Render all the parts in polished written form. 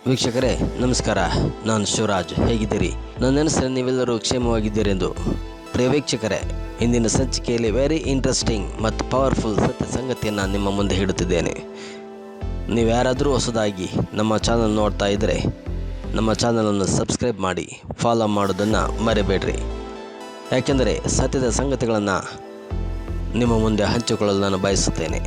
ವೀಕ್ಷಕರೇ ನಮಸ್ಕಾರ. ನಾನು ಶಿವರಾಜ್. ಹೇಗಿದ್ದೀರಿ? ನನ್ನ ನೆನಸಿನ ನೀವೆಲ್ಲರೂ ಕ್ಷೇಮವಾಗಿದ್ದೀರೆಂದು. ಪ್ರಿಯ ವೀಕ್ಷಕರೇ, ಇಂದಿನ ಸಂಚಿಕೆಯಲ್ಲಿ ವೆರಿ ಇಂಟ್ರೆಸ್ಟಿಂಗ್ ಮತ್ತು ಪವರ್ಫುಲ್ ಸತ್ಯ ಸಂಗತಿಯನ್ನು ನಿಮ್ಮ ಮುಂದೆ ಇಡುತ್ತಿದ್ದೇನೆ. ನೀವು ಯಾರಾದರೂ ಹೊಸದಾಗಿ ನಮ್ಮ ಚಾನಲ್ ನೋಡ್ತಾ ಇದ್ದರೆ ನಮ್ಮ ಚಾನಲನ್ನು ಸಬ್ಸ್ಕ್ರೈಬ್ ಮಾಡಿ, ಫಾಲೋ ಮಾಡೋದನ್ನು ಮರೆಯಬೇಡ್ರಿ. ಯಾಕೆಂದರೆ ಸತ್ಯದ ಸಂಗತಿಗಳನ್ನು ನಿಮ್ಮ ಮುಂದೆ ಹಂಚಿಕೊಳ್ಳಲು ನಾನು ಬಯಸುತ್ತೇನೆ.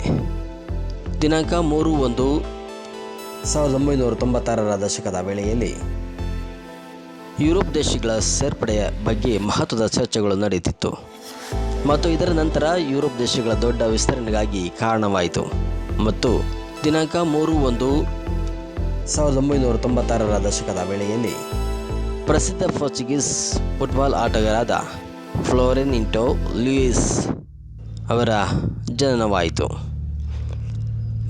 ದಿನಾಂಕ 3/1/1996 ದಶಕದ ವೇಳೆಯಲ್ಲಿ ಯುರೋಪ್ ದೇಶಗಳ ಸೇರ್ಪಡೆಯ ಬಗ್ಗೆ ಮಹತ್ವದ ಚರ್ಚೆಗಳು ನಡೆಯುತ್ತಿತ್ತು ಮತ್ತು ಇದರ ನಂತರ ಯುರೋಪ್ ದೇಶಗಳ ದೊಡ್ಡ ವಿಸ್ತರಣೆಗಾಗಿ ಕಾರಣವಾಯಿತು. ಮತ್ತು ದಿನಾಂಕ 3/1/1996 ದಶಕದ ವೇಳೆಯಲ್ಲಿ ಪ್ರಸಿದ್ಧ ಪೋರ್ಚುಗೀಸ್ ಫುಟ್ಬಾಲ್ ಆಟಗಾರರಾದ ಫ್ಲೋರೆಂಟಿನೋ ಲೂಯಿಸ್ ಅವರ ಜನನವಾಯಿತು.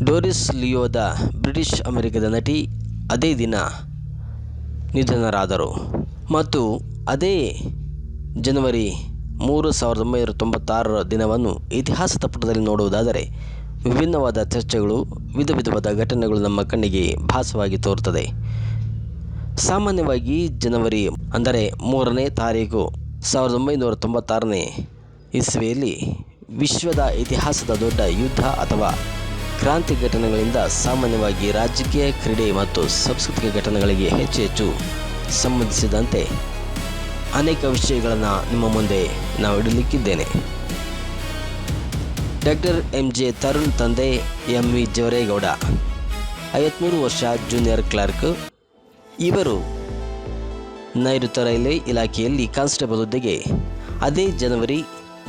ಡೋರಿಸ್ ಲಿಯೋದ ಬ್ರಿಟಿಷ್ ಅಮೆರಿಕದ ನಟಿ ಅದೇ ದಿನ ನಿಧನರಾದರು. ಮತ್ತು ಅದೇ ಜನವರಿ 3, 1996 ದಿನವನ್ನು ಇತಿಹಾಸದ ಪುಟದಲ್ಲಿ ನೋಡುವುದಾದರೆ ವಿಭಿನ್ನವಾದ ಚರ್ಚೆಗಳು, ವಿಧವಾದ ಘಟನೆಗಳು ನಮ್ಮ ಕಣ್ಣಿಗೆ ಭಾಸವಾಗಿ ತೋರುತ್ತದೆ. ಸಾಮಾನ್ಯವಾಗಿ ಜನವರಿ ಅಂದರೆ 3ನೇ ತಾರೀಕು 1996ನೇ ಇಸ್ವಿಯಲ್ಲಿ ವಿಶ್ವದ ಇತಿಹಾಸದ ದೊಡ್ಡ ಯುದ್ಧ ಅಥವಾ ಕ್ರಾಂತಿ ಘಟನೆಗಳಿಂದ ಸಾಮಾನ್ಯವಾಗಿ ರಾಜಕೀಯ, ಕ್ರೀಡೆ ಮತ್ತು ಸಾಂಸ್ಕೃತಿಕ ಘಟನೆಗಳಿಗೆ ಹೆಚ್ಚು ಸಂಬಂಧಿಸಿದಂತೆ ಅನೇಕ ವಿಷಯಗಳನ್ನು ನಿಮ್ಮ ಮುಂದೆ ನಾವು ಇಡಲಿಕ್ಕಿದ್ದೇನೆ. ಡಾಕ್ಟರ್ ಎಂ.ಜೆ. ತರುಣ್ ತಂದೆ ಎಂ.ವಿ. ಜವರೇಗೌಡ, 53 ವರ್ಷ, ಜೂನಿಯರ್ ಕ್ಲರ್ಕ್. ಇವರು ನೈಋತ್ಯ ರೈಲ್ವೆ ಇಲಾಖೆಯಲ್ಲಿ ಕಾನ್ಸ್ಟೇಬಲ್ ಹುದ್ದೆಗೆ ಅದೇ ಜನವರಿ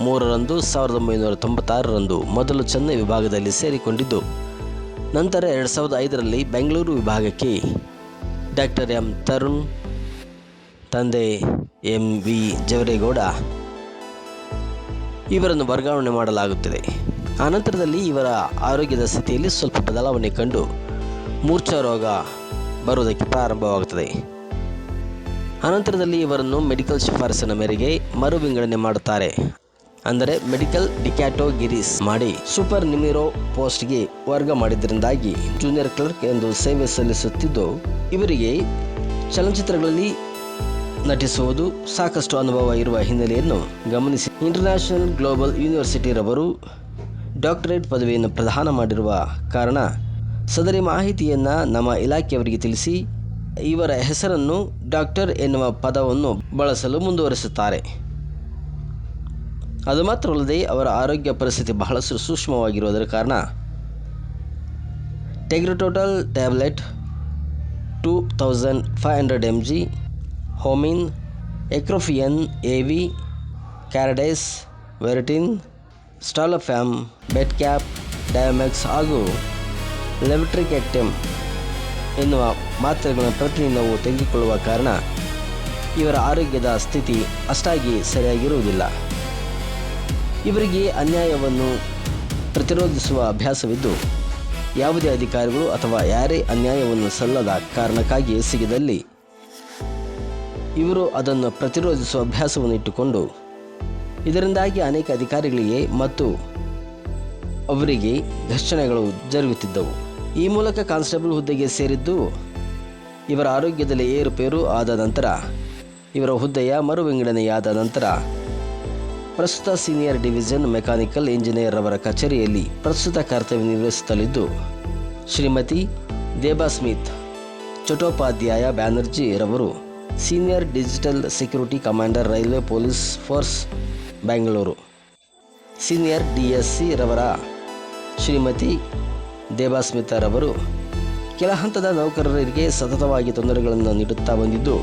3ರಂದು 1996ರಂದು ಮೊದಲು ಚೆನ್ನೈ ವಿಭಾಗದಲ್ಲಿ ಸೇರಿಕೊಂಡಿದ್ದು, ನಂತರ 2005ರಲ್ಲಿ ಬೆಂಗಳೂರು ವಿಭಾಗಕ್ಕೆ ಡಾಕ್ಟರ್ ಎಂ. ತರುಣ್ ತಂದೆ ಎಂ.ವಿ. ಜವರೇಗೌಡ ಇವರನ್ನು ವರ್ಗಾವಣೆ ಮಾಡಲಾಗುತ್ತದೆ. ಆನಂತರದಲ್ಲಿ ಇವರ ಆರೋಗ್ಯದ ಸ್ಥಿತಿಯಲ್ಲಿ ಸ್ವಲ್ಪ ಬದಲಾವಣೆ ಕಂಡು ಮೂರ್ಛಾ ರೋಗ ಬರುವುದಕ್ಕೆ ಪ್ರಾರಂಭವಾಗುತ್ತದೆ. ಅನಂತರದಲ್ಲಿ ಇವರನ್ನು ಮೆಡಿಕಲ್ ಶಿಫಾರಸಿನ ಮೇರೆಗೆ ಮರು ವಿಂಗಡಣೆ ಮಾಡುತ್ತಾರೆ. ಅಂದರೆ ಮೆಡಿಕಲ್ ಡಿಕ್ಯಾಟೋಗಿರೀಸ್ ಮಾಡಿ ಸೂಪರ್ ನಿಮಿರೋ ಪೋಸ್ಟ್ಗೆ ವರ್ಗ ಮಾಡಿದ್ದರಿಂದಾಗಿ ಜೂನಿಯರ್ ಕ್ಲರ್ಕ್ ಎಂದು ಸೇವೆ ಸಲ್ಲಿಸುತ್ತಿದ್ದು, ಇವರಿಗೆ ಚಲನಚಿತ್ರಗಳಲ್ಲಿ ನಟಿಸುವುದು ಸಾಕಷ್ಟು ಅನುಭವ ಇರುವ ಹಿನ್ನೆಲೆಯನ್ನು ಗಮನಿಸಿ ಇಂಟರ್ನ್ಯಾಷನಲ್ ಗ್ಲೋಬಲ್ ಯೂನಿವರ್ಸಿಟಿ ರವರು ಡಾಕ್ಟರೇಟ್ ಪದವಿಯನ್ನು ಪ್ರದಾನ ಮಾಡಿರುವ ಕಾರಣ ಸದರಿ ಮಾಹಿತಿಯನ್ನು ನಮ್ಮ ಇಲಾಖೆಯವರಿಗೆ ತಿಳಿಸಿ ಇವರ ಹೆಸರನ್ನು ಡಾಕ್ಟರ್ ಎನ್ನುವ ಪದವನ್ನು ಬಳಸಲು ಮುಂದುವರಿಸುತ್ತಾರೆ. ಅದು ಮಾತ್ರವಲ್ಲದೆ ಅವರ ಆರೋಗ್ಯ ಪರಿಸ್ಥಿತಿ ಬಹಳಷ್ಟು ಸೂಕ್ಷ್ಮವಾಗಿರುವುದರ ಕಾರಣ ಟೆಗ್ರಟೋಟಲ್ ಟ್ಯಾಬ್ಲೆಟ್ 2500 mg, ಹೋಮಿನ್, ಎಕ್ರೋಫಿಯನ್ ಎ.ವಿ., ಕ್ಯಾರಡೈಸ್, ವೆರಿಟಿನ್, ಸ್ಟಾಲೋಫ್ಯಾಮ್, ಬೆಟ್ ಕ್ಯಾಪ್, ಡಯೋಮ್ಯಾಕ್ಸ್ ಹಾಗೂ ಲೆವಟ್ರಿಕ್ಯಾಕ್ಟಮ್ ಎನ್ನುವ ಮಾತ್ರೆಗಳನ್ನು ಪ್ರತಿದಿನವೂ ತೆಗೆದುಕೊಳ್ಳುವ ಕಾರಣ ಇವರ ಆರೋಗ್ಯದ ಸ್ಥಿತಿ ಅಷ್ಟಾಗಿ ಸರಿಯಾಗಿರುವುದಿಲ್ಲ. ಇವರಿಗೆ ಅನ್ಯಾಯವನ್ನು ಪ್ರತಿರೋಧಿಸುವ ಅಭ್ಯಾಸವಿದ್ದು, ಯಾವುದೇ ಅಧಿಕಾರಿಗಳು ಅಥವಾ ಯಾರೇ ಅನ್ಯಾಯವನ್ನು ಸಲ್ಲದ ಕಾರಣಕ್ಕಾಗಿ ಸಿಗದಲ್ಲಿ ಇವರು ಅದನ್ನು ಪ್ರತಿರೋಧಿಸುವ ಅಭ್ಯಾಸವನ್ನು ಇಟ್ಟುಕೊಂಡು ಇದರಿಂದಾಗಿ ಅನೇಕ ಅಧಿಕಾರಿಗಳಿಗೆ ಮತ್ತು ಅವರಿಗೆ ಘರ್ಷಣೆಗಳು ಜರುಗುತ್ತಿದ್ದವು. ಈ ಮೂಲಕ ಕಾನ್ಸ್ಟೇಬಲ್ ಹುದ್ದೆಗೆ ಸೇರಿದ್ದು ಇವರ ಆರೋಗ್ಯದಲ್ಲಿ ಏರುಪೇರು ಆದ ನಂತರ ಇವರ ಹುದ್ದೆಯ ಮರು ವಿಂಗಡಣೆಯಾದ ನಂತರ ಪ್ರಸ್ತುತ ಸೀನಿಯರ್ ಡಿವಿಷನ್ ಮೆಕ್ಯಾನಿಕಲ್ ಇಂಜಿನಿಯರ್ ಅವರ ಕಚೇರಿಯಲ್ಲಿ ಪ್ರಸ್ತುತ ಕರ್ತವ್ಯ ನಿರ್ವಹಿಸುತ್ತಲಿದ್ದು, ಶ್ರೀಮತಿ ದೇಬಾಸ್ಮಿತ್ ಚಟ್ಟೋಪಾಧ್ಯಾಯ ಬ್ಯಾನರ್ಜಿ ರವರು senior digital security commander, railway police force, Bengaluru. Senior DSC ರವರ ಶ್ರೀಮತಿ ದೇಬಾಸ್ಮಿತಾ ರವರು ಕೆಳ ಹಂತದ ನೌಕರರಿಗೆ ಸತತವಾಗಿ ತೊಂದರೆಗಳನ್ನು ನೀಡುತ್ತಾ ಬಂದಿದ್ದು,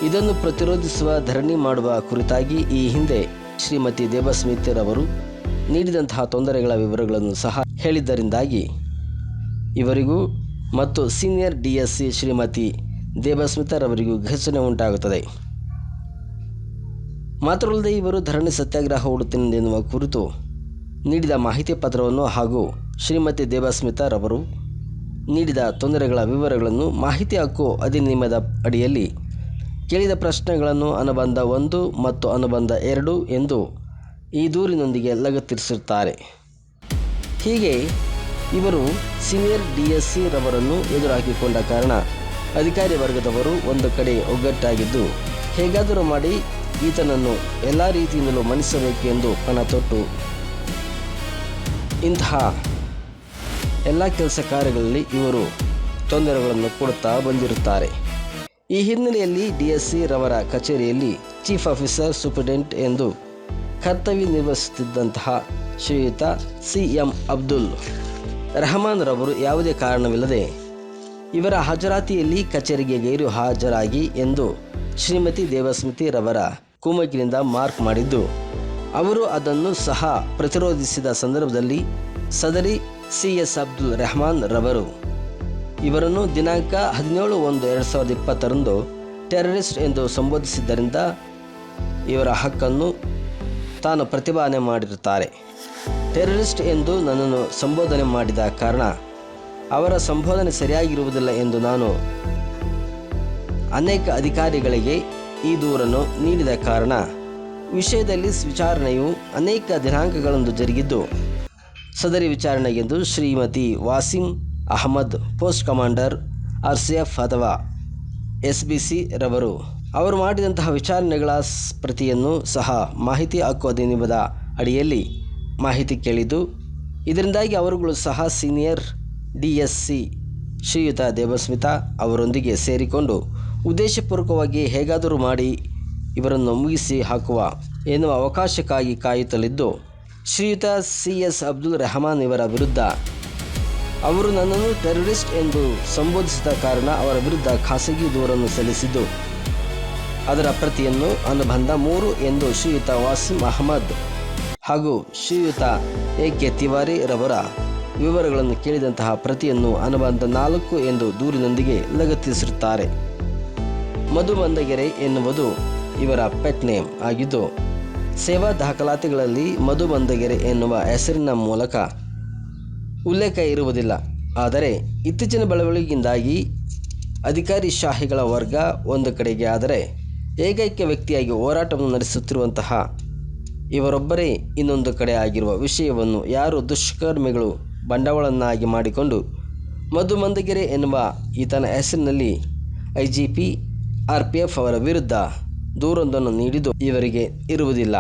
ಇದನ್ನು ಪ್ರತಿರೋಧಿಸುವ ಧರಣಿ ಮಾಡುವ ಕುರಿತಾಗಿ ಈ ಹಿಂದೆ ಶ್ರೀಮತಿ ದೇಬಾಸ್ಮಿತಾ ರವರು ನೀಡಿದಂತಹ ತೊಂದರೆಗಳ ವಿವರಗಳನ್ನು ಸಹ ಹೇಳಿದ್ದರಿಂದಾಗಿ ಇವರಿಗೂ ಮತ್ತು ಸೀನಿಯರ್ ಡಿ.ಎಸ್.ಸಿ ಶ್ರೀಮತಿ ದೇಬಾಸ್ಮಿತಾ ರವರಿಗೂ ಘರ್ಷಣೆ ಉಂಟಾಗುತ್ತದೆ. ಮಾತ್ರವಲ್ಲದೆ ಇವರು ಧರಣಿ ಸತ್ಯಾಗ್ರಹ ಹೂಡುತ್ತೇನೆನ್ನುವ ಕುರಿತು ನೀಡಿದ ಮಾಹಿತಿ ಪತ್ರವನ್ನು ಹಾಗೂ ಶ್ರೀಮತಿ ದೇಬಾಸ್ಮಿತಾ ರವರು ನೀಡಿದ ತೊಂದರೆಗಳ ವಿವರಗಳನ್ನು ಮಾಹಿತಿ ಹಕ್ಕು ಅಧಿನಿಯಮದ ಅಡಿಯಲ್ಲಿ ಕೇಳಿದ ಪ್ರಶ್ನೆಗಳನ್ನು ಅನುಬಂಧ 1 ಮತ್ತು ಅನುಬಂಧ 2 ಎಂದು ಈ ದೂರಿನೊಂದಿಗೆ ಲಗತ್ತಿಸಿರುತ್ತಾರೆ. ಹೀಗೆ ಇವರು ಸೀನಿಯರ್ DSC ರವರನ್ನು ಎದುರಾಕಿಕೊಂಡ ಕಾರಣ ಅಧಿಕಾರಿ ವರ್ಗದವರು ಒಂದು ಕಡೆ ಒಗ್ಗಟ್ಟಾಗಿದ್ದು ಹೇಗಾದರೂ ಮಾಡಿ ಈತನನ್ನು ಎಲ್ಲ ರೀತಿಯಿಂದಲೂ ಮಣಿಸಬೇಕು ಎಂದು ಪಣ ತೊಟ್ಟು ಇಂತಹ ಎಲ್ಲ ಕೆಲಸ ಕಾರ್ಯಗಳಲ್ಲಿ ಇವರು ತೊಂದರೆಗಳನ್ನು ಕೊಡುತ್ತಾ ಬಂದಿರುತ್ತಾರೆ. ಈ ಹಿನ್ನೆಲೆಯಲ್ಲಿ DSC ರವರ ಕಚೇರಿಯಲ್ಲಿ ಚೀಫ್ ಆಫೀಸರ್ ಸೂಪರಿಂಟೆಂಡೆಂಟ್ ಎಂದು ಕರ್ತವ್ಯ ನಿರ್ವಹಿಸುತ್ತಿದ್ದಂತಹ ಶ್ರೀಯುತ CM ಅಬ್ದುಲ್ ರೆಹಮಾನ್ ರವರು ಯಾವುದೇ ಕಾರಣವಿಲ್ಲದೆ ಇವರ ಹಾಜರಾತಿಯಲ್ಲಿ ಕಚೇರಿಗೆ ಗೈರು ಹಾಜರಾಗಿ ಎಂದು ಶ್ರೀಮತಿ ದೇವಸ್ಮಿತಿ ರವರ ಕುಮ್ಮಕ್ಕಿನಿಂದ ಮಾರ್ಕ್ ಮಾಡಿದ್ದು ಅವರು ಅದನ್ನು ಸಹ ಪ್ರತಿರೋಧಿಸಿದ ಸಂದರ್ಭದಲ್ಲಿ ಸದರಿ CS ಅಬ್ದುಲ್ ರೆಹಮಾನ್ ರವರು ಇವರನ್ನು ದಿನಾಂಕ 17/1/2020 ಟೆರರಿಸ್ಟ್ ಎಂದು ಸಂಬೋಧಿಸಿದ್ದರಿಂದ ಇವರ ಹಕ್ಕನ್ನು ತಾನು ಪ್ರತಿಭಟನೆ ಮಾಡಿರುತ್ತಾರೆ. ಟೆರರಿಸ್ಟ್ ಎಂದು ನನ್ನನ್ನು ಸಂಬೋಧನೆ ಮಾಡಿದ ಕಾರಣ ಅವರ ಸಂಬೋಧನೆ ಸರಿಯಾಗಿರುವುದಿಲ್ಲ ಎಂದು ನಾನು ಅನೇಕ ಅಧಿಕಾರಿಗಳಿಗೆ ಈ ದೂರನ್ನು ನೀಡಿದ ಕಾರಣ ವಿಷಯದಲ್ಲಿ ವಿಚಾರಣೆಯು ಅನೇಕ ದಿನಾಂಕಗಳಂದು ಜರುಗಿದ್ದು ಸದರಿ ವಿಚಾರಣೆಗೆಂದು Shrimati Wasim Ahmed post commander RCF ಅಥವಾ SBC ರವರು ಅವರು ಮಾಡಿದಂತಹ ವಿಚಾರಣೆಗಳ ಪ್ರತಿಯನ್ನು ಸಹ ಮಾಹಿತಿ ಹಕ್ಕು ಅಧಿನಿಯಮದ ಅಡಿಯಲ್ಲಿ ಮಾಹಿತಿ ಕೇಳಿದ್ದು ಇದರಿಂದಾಗಿ ಅವರುಗಳು ಸಹ ಸೀನಿಯರ್ DSC ಶ್ರೀಯುತ ದೇವಸ್ಮಿತಾ ಅವರೊಂದಿಗೆ ಸೇರಿಕೊಂಡು ಉದ್ದೇಶಪೂರ್ವಕವಾಗಿ ಹೇಗಾದರೂ ಮಾಡಿ ಇವರನ್ನು ಮುಗಿಸಿ ಹಾಕುವ ಎನ್ನುವ ಅವಕಾಶಕ್ಕಾಗಿ ಕಾಯುತ್ತಲಿದ್ದು ಶ್ರೀಯುತ CS ಅಬ್ದುಲ್ ರೆಹಮಾನ್ ಇವರ ವಿರುದ್ಧ ಅವರು ನನ್ನನ್ನು ಟೆರರಿಸ್ಟ್ ಎಂದು ಸಂಬೋಧಿಸಿದ ಕಾರಣ ಅವರ ವಿರುದ್ಧ ಖಾಸಗಿ ದೂರನ್ನು ಸಲ್ಲಿಸಿದ್ದು ಅದರ ಪ್ರತಿಯನ್ನು ಅನುಬಂಧ 3 ಎಂದು ಶ್ರೀಯುತ ವಾಸಿಂ ಅಹಮದ್ ಹಾಗೂ ಶ್ರೀಯುತ AK ತಿವಾರಿ ರವರ ವಿವರಗಳನ್ನು ಕೇಳಿದಂತಹ ಪ್ರತಿಯನ್ನು ಅನುಬಂಧ 4 ಎಂದು ದೂರಿನೊಂದಿಗೆ ಲಗತ್ತಿಸಿರುತ್ತಾರೆ. ಮಧು ಮಂದಗೆರೆ ಎನ್ನುವುದು ಇವರ ಪೆಟ್ ನೇಮ್ ಆಗಿದ್ದು ಸೇವಾ ದಾಖಲಾತಿಗಳಲ್ಲಿ ಮಧು ಮಂದಗೆರೆ ಎನ್ನುವ ಹೆಸರಿನ ಮೂಲಕ ಉಲ್ಲೇಖ ಇರುವುದಿಲ್ಲ. ಆದರೆ ಇತ್ತೀಚಿನ ಬೆಳವಣಿಗೆಯಿಂದಾಗಿ ಅಧಿಕಾರಿ ಶಾಹಿಗಳ ವರ್ಗ ಒಂದು ಕಡೆಗೆ ಆದರೆ ಏಕೈಕ ವ್ಯಕ್ತಿಯಾಗಿ ಹೋರಾಟವನ್ನು ನಡೆಸುತ್ತಿರುವಂತಹ ಇವರೊಬ್ಬರೇ ಇನ್ನೊಂದು ಕಡೆ ಆಗಿರುವ ವಿಷಯವನ್ನು ಯಾರು ದುಷ್ಕರ್ಮಿಗಳು ಬಂಡವಾಳವನ್ನಾಗಿ ಮಾಡಿಕೊಂಡು ಮಧು ಮಂದಗೆರೆ ಎನ್ನುವ ಈತನ ಹೆಸರಿನಲ್ಲಿ IGP RPF ಅವರ ವಿರುದ್ಧ ದೂರೊಂದನ್ನು ನೀಡಿದ್ದು ಇವರಿಗೆ ಇರುವುದಿಲ್ಲ.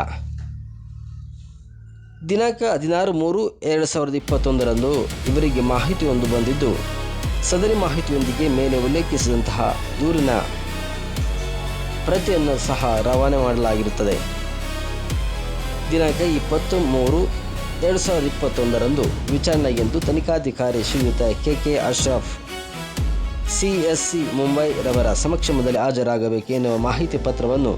ದಿನಾಂಕ 16/3/2021 ಇವರಿಗೆ ಮಾಹಿತಿಯೊಂದು ಬಂದಿದ್ದು ಸದರಿ ಮಾಹಿತಿಯೊಂದಿಗೆ ಮೇಲೆ ಉಲ್ಲೇಖಿಸಿದಂತಹ ದೂರಿನ ಪ್ರತಿಯನ್ನು ಸಹ ರವಾನೆ ಮಾಡಲಾಗಿರುತ್ತದೆ. ದಿನಾಂಕ 20/3/2021 ವಿಚಾರಣೆಗೆಂದು ತನಿಖಾಧಿಕಾರಿ ಶ್ರೀಯುತ KK ಅಶ್ರಫ್ CSC ಮುಂಬೈ ರವರ ಸಮಕ್ಷಮದಲ್ಲಿ ಹಾಜರಾಗಬೇಕು ಎನ್ನುವ ಮಾಹಿತಿ ಪತ್ರವನ್ನು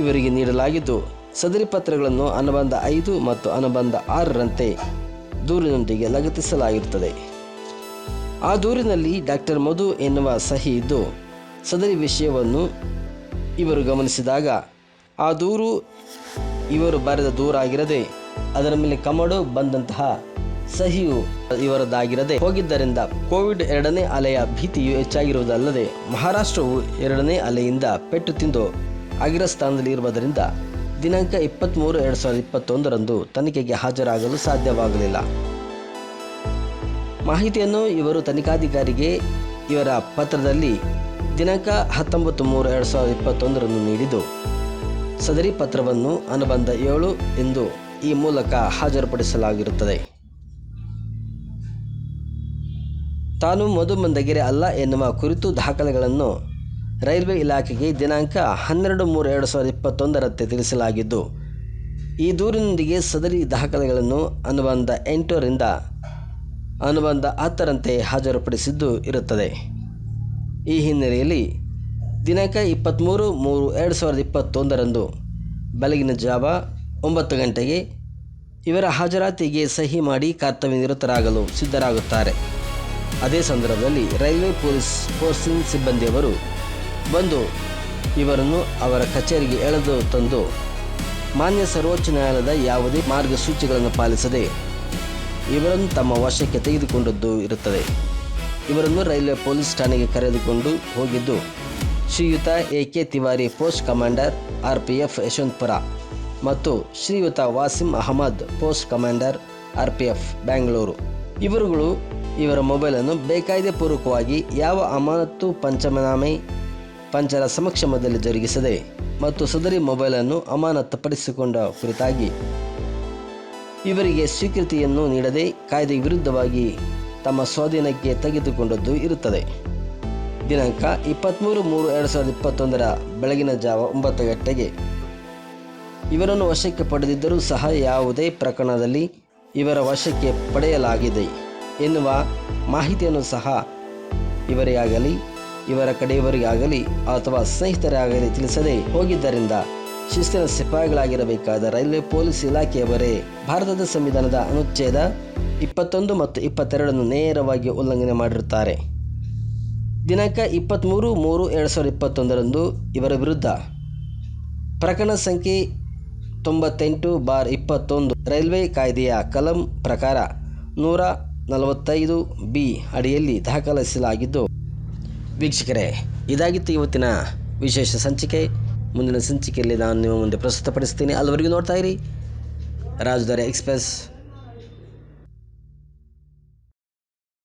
ಇವರಿಗೆ ನೀಡಲಾಗಿದ್ದು ಸದರಿ ಪತ್ರಗಳನ್ನು ಅನುಬಂಧ 5 ಮತ್ತು ಅನುಬಂಧ 6ರಂತೆ ದೂರಿನೊಂದಿಗೆ ಲಗತ್ತಿಸಲಾಗಿರುತ್ತದೆ. ಆ ದೂರಿನಲ್ಲಿ ಡಾಕ್ಟರ್ ಮಧು ಎನ್ನುವ ಸಹಿ ಇದ್ದು ಸದರಿ ವಿಷಯವನ್ನು ಇವರು ಗಮನಿಸಿದಾಗ ಆ ದೂರು ಇವರು ಬರೆದ ದೂರಾಗಿರದೆ ಅದರ ಮೇಲೆ ಕಮಡು ಬಂದಂತಹ ಸಹಿಯು ಇವರದ್ದಾಗಿರದೆ ಹೋಗಿದ್ದರಿಂದ ಕೋವಿಡ್ 2ನೇ ಅಲೆಯ ಭೀತಿಯು ಹೆಚ್ಚಾಗಿರುವುದಲ್ಲದೆ ಮಹಾರಾಷ್ಟ್ರವು 2ನೇ ಅಲೆಯಿಂದ ಪೆಟ್ಟು ತಿಂದು ಅಗ್ರಸ್ಥಾನದಲ್ಲಿ ಇರುವುದರಿಂದ ದಿನಾಂಕ 23/2021 ತನಿಖೆಗೆ ಹಾಜರಾಗಲು ಸಾಧ್ಯವಾಗಲಿಲ್ಲ. ಮಾಹಿತಿಯನ್ನು ಇವರು ತನಿಖಾಧಿಕಾರಿಗೆ ಇವರ ಪತ್ರದಲ್ಲಿ ದಿನಾಂಕ 19/3/2021 ನೀಡಿದ್ದು ಸದರಿ ಪತ್ರವನ್ನು ಅನುಬಂಧ 7 ಎಂದು ಈ ಮೂಲಕ ಹಾಜರುಪಡಿಸಲಾಗಿರುತ್ತದೆ. ತಾನು ಮಧು ಮಂದಗೆರೆ ಅಲ್ಲ ಎನ್ನುವ ಕುರಿತು ದಾಖಲೆಗಳನ್ನು ರೈಲ್ವೆ ಇಲಾಖೆಗೆ ದಿನಾಂಕ 12/3/2021 ತಿಳಿಸಲಾಗಿದ್ದು ಈ ದೂರಿನೊಂದಿಗೆ ಸದರಿ ದಾಖಲೆಗಳನ್ನು ಅನುಬಂಧ 8ರಿಂದ ಅನುಬಂಧ 10ರಂತೆ ಹಾಜರುಪಡಿಸಿದ್ದು ಇರುತ್ತದೆ. ಈ ಹಿನ್ನೆಲೆಯಲ್ಲಿ ದಿನಾಂಕ 23/3/2021 ಬೆಳಗಿನ ಜಾವ 9 ಗಂಟೆಗೆ ಇವರ ಹಾಜರಾತಿಗೆ ಸಹಿ ಮಾಡಿ ಕರ್ತವ್ಯ ನಿರತರಾಗಲು ಸಿದ್ಧರಾಗುತ್ತಾರೆ. ಅದೇ ಸಂದರ್ಭದಲ್ಲಿ ರೈಲ್ವೆ ಪೊಲೀಸ್ ಪೋಸ್ಟಿಂಗ್ ಸಿಬ್ಬಂದಿಯವರು ಬಂದು ಇವರನ್ನು ಅವರ ಕಚೇರಿಗೆ ಎಳೆದು ತಂದು ಮಾನ್ಯ ಸರ್ವೋಚ್ಚ ನ್ಯಾಯಾಲಯದ ಯಾವುದೇ ಮಾರ್ಗಸೂಚಿಗಳನ್ನು ಪಾಲಿಸದೆ ಇವರನ್ನು ತಮ್ಮ ವಶಕ್ಕೆ ತೆಗೆದುಕೊಂಡದ್ದು ಇರುತ್ತದೆ. ಇವರನ್ನು ರೈಲ್ವೆ ಪೊಲೀಸ್ ಠಾಣೆಗೆ ಕರೆದುಕೊಂಡು ಹೋಗಿದ್ದು ಶ್ರೀಯುತ AK Tiwari post commander RPF Yeshwantpur ಮತ್ತು ಶ್ರೀಯುತ Wasim Ahmed post commander RPF Bengaluru ಇವರುಗಳು ಇವರ ಮೊಬೈಲನ್ನು ಬೇಕಾಯ್ದೆ ಪೂರ್ವಕವಾಗಿ ಯಾವ ಅಮಾನತು ಪಂಚರ ಸಮಕ್ಷಮದಲ್ಲಿ ಜರುಗಿಸದೆ ಮತ್ತು ಸದರಿ ಮೊಬೈಲನ್ನು ಅಮಾನತುಪಡಿಸಿಕೊಂಡ ಕುರಿತಾಗಿ ಇವರಿಗೆ ಸ್ವೀಕೃತಿಯನ್ನು ನೀಡದೆ ಕಾಯ್ದೆ ವಿರುದ್ಧವಾಗಿ ತಮ್ಮ ಸ್ವಾಧೀನಕ್ಕೆ ತೆಗೆದುಕೊಂಡದ್ದು ಇರುತ್ತದೆ. ದಿನಾಂಕ 23/3/2021 ಬೆಳಗಿನ ಜಾವ 9 ಗಂಟೆಗೆ ಇವರನ್ನು ವಶಕ್ಕೆ ಪಡೆದಿದ್ದರೂ ಸಹ ಯಾವುದೇ ಪ್ರಕರಣದಲ್ಲಿ ಇವರ ವಶಕ್ಕೆ ಪಡೆಯಲಾಗಿದೆ ಎನ್ನುವ ಮಾಹಿತಿಯನ್ನು ಸಹ ಇವರಿಗಾಗಲಿ ಇವರ ಕಡೆಯವರಿಗಾಗಲಿ ಅಥವಾ ಸ್ನೇಹಿತರಾಗಲಿ ತಿಳಿಸದೆ ಹೋಗಿದ್ದರಿಂದ ಶಿಸ್ತಿನ ಸಿಪಾಯಿಗಳಾಗಿರಬೇಕಾದ ರೈಲ್ವೆ ಪೊಲೀಸ್ ಇಲಾಖೆಯವರೇ ಭಾರತದ ಸಂವಿಧಾನದ ಅನುಚ್ಛೇದ 21 ಮತ್ತು 22 ನೇರವಾಗಿ ಉಲ್ಲಂಘನೆ ಮಾಡಿರುತ್ತಾರೆ. ದಿನಾಂಕ 23/3/2021 ಇವರ ವಿರುದ್ಧ ಪ್ರಕರಣ ಸಂಖ್ಯೆ 98/21 ರೈಲ್ವೆ ಕಾಯ್ದೆಯ ಕಲಂ ಪ್ರಕಾರ 145B ಅಡಿಯಲ್ಲಿ ದಾಖಲಿಸಲಾಗಿದ್ದು, ವೀಕ್ಷಕರೇ, ಇದಾಗಿತ್ತು ಇವತ್ತಿನ ವಿಶೇಷ ಸಂಚಿಕೆ. ಮುಂದಿನ ಸಂಚಿಕೆಯಲ್ಲಿ ನಾನು ನಿಮ್ಮ ಮುಂದೆ ಪ್ರಸ್ತುತಪಡಿಸ್ತೀನಿ. ಅಲ್ಲಿವರೆಗೂ ನೋಡ್ತಾ ಇರಿ ರಾಜಧಾನಿ ಎಕ್ಸ್ಪ್ರೆಸ್.